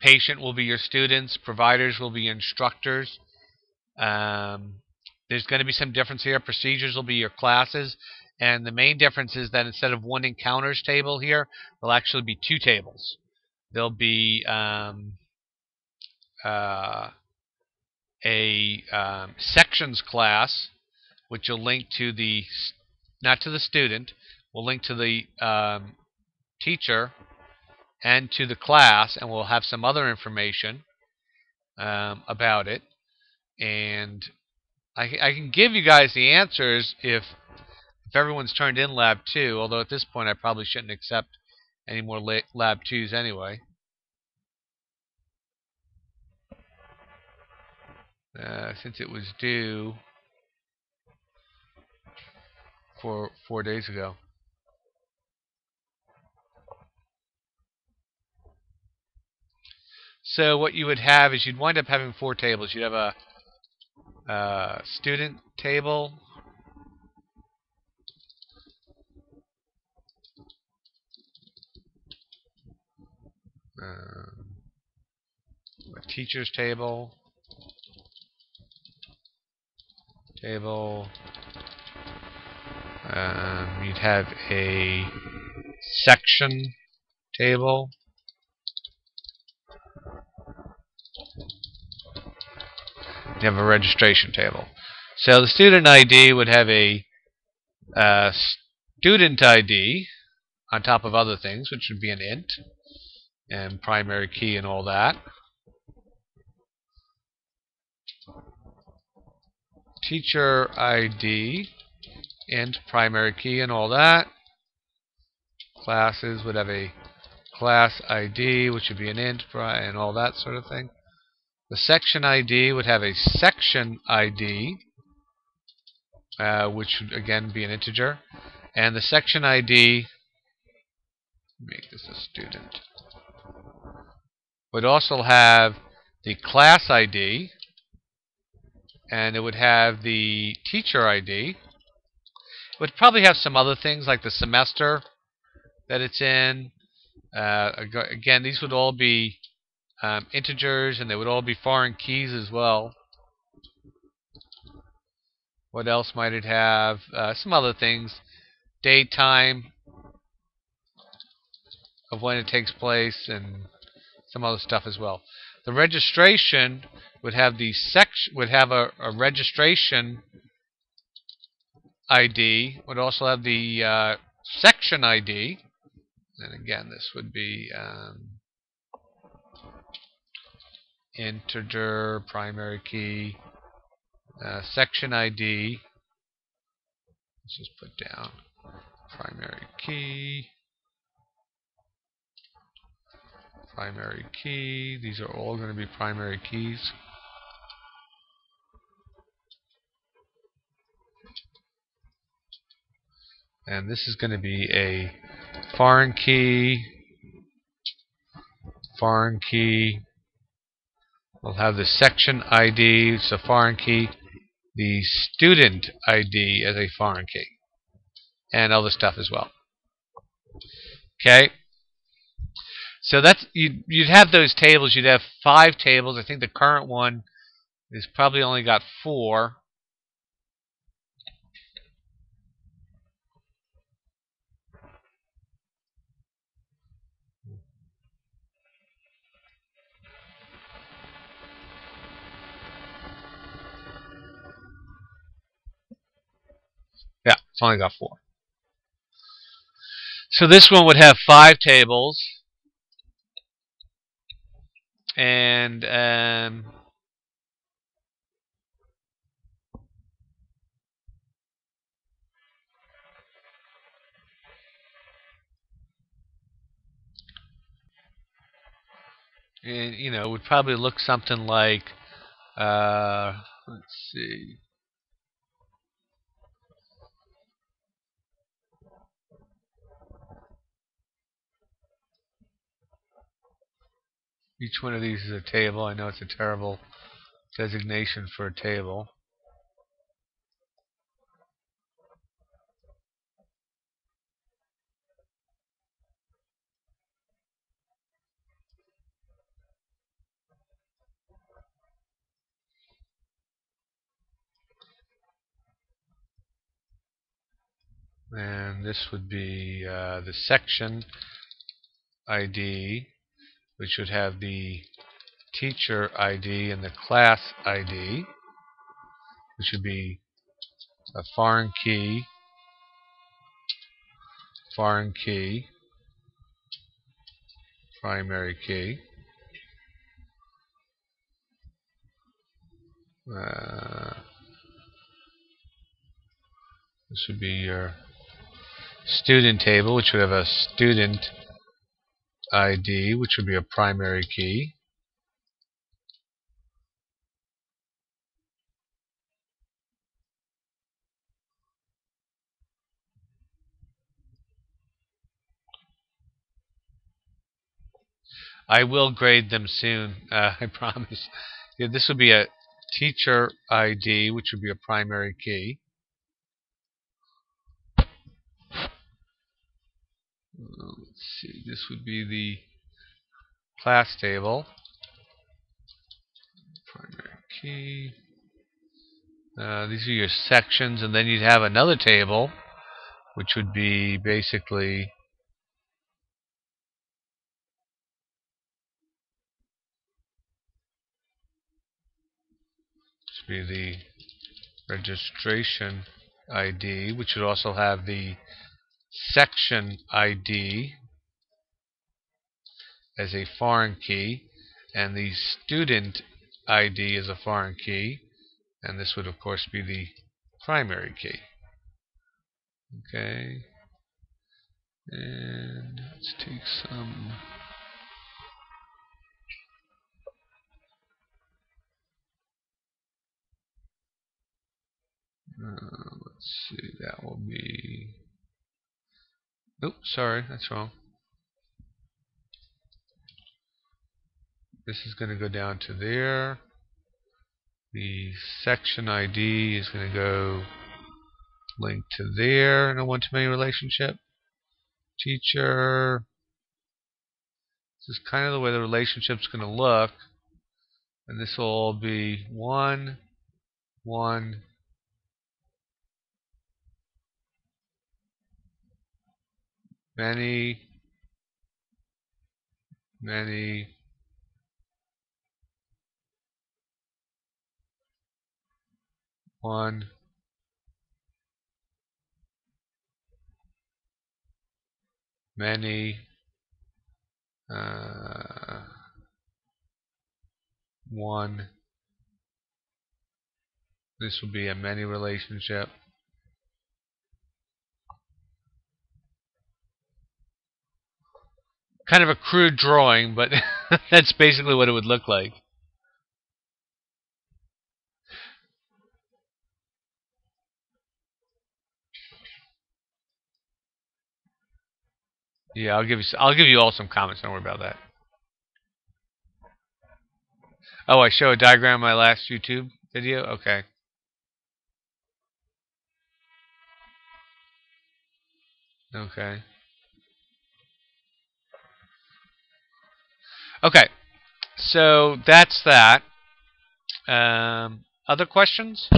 Patient will be your students. Providers will be your instructors. There's going to be some difference here. Procedures will be your classes. And the main difference is that instead of one encounters table here, there'll actually be two tables. There'll be a sections class, which will link to the, not to the student, will link to the teacher and to the class, and we'll have some other information about it. And I can give you guys the answers if everyone's turned in Lab 2, although at this point I probably shouldn't accept any more Lab 2s anyway. Since it was due 4 days ago. So what you would have is you'd wind up having 4 tables. You'd have a student table, a teacher's table, you'd have a section table, you have a registration table. So the student ID would have a student ID on top of other things, which would be an int and primary key and all that. Teacher ID, int, primary key and all that. Classes would have a class ID, which would be an int and all that sort of thing. The section ID would have a section ID, which would again be an integer. And the section ID, make this a student, would also have the class ID, and it would have the teacher ID. It would probably have some other things like the semester that it's in. Again, these would all be integers, and they would all be foreign keys as well. What else might it have? Some other things. Date, time of when it takes place, and some other stuff as well. The registration would have the a registration ID. Would also have the section ID, and again, this would be integer, primary key, section ID. Let's just put down primary key. Primary key. These are all going to be primary keys. And this is going to be a foreign key. Foreign key. We'll have the section ID, it's a foreign key. The student ID as a foreign key. And other stuff as well. Okay. So that's you'd have those tables. You'd have 5 tables. I think the current one is probably only got 4. Yeah, it's only got 4. So this one would have 5 tables. And you know, it would probably look something like let's see. Each one of these is a table. I know it's a terrible designation for a table. And this would be the section ID, which would have the teacher ID and the class ID, which would be a foreign key, primary key. This would be your student table, which would have a student ID, which would be a primary key. I will grade them soon, I promise. Yeah, this would be a teacher ID, which would be a primary key. Let's see, this would be the class table, primary key. These are your sections, and then you'd have another table, which would be basically the registration ID, which would also have the section ID as a foreign key, and the student ID as a foreign key, and this would of course be the primary key. Okay, and let's take some. Let's see, that will be. Oops, sorry, that's wrong. This is going to go down to there. The section ID is going to go link to there in a one-to-many relationship. Teacher. This is kind of the way the relationship's going to look. And this will all be 1, 1, many, 1, many, 1. This will be a many relationship. Kind of a crude drawing, but that's basically what it would look like. Yeah, I'll give you all some comments. Don't worry about that. Oh, I show a diagram in my last YouTube video? Okay. Okay. Okay. So that's that. Other questions?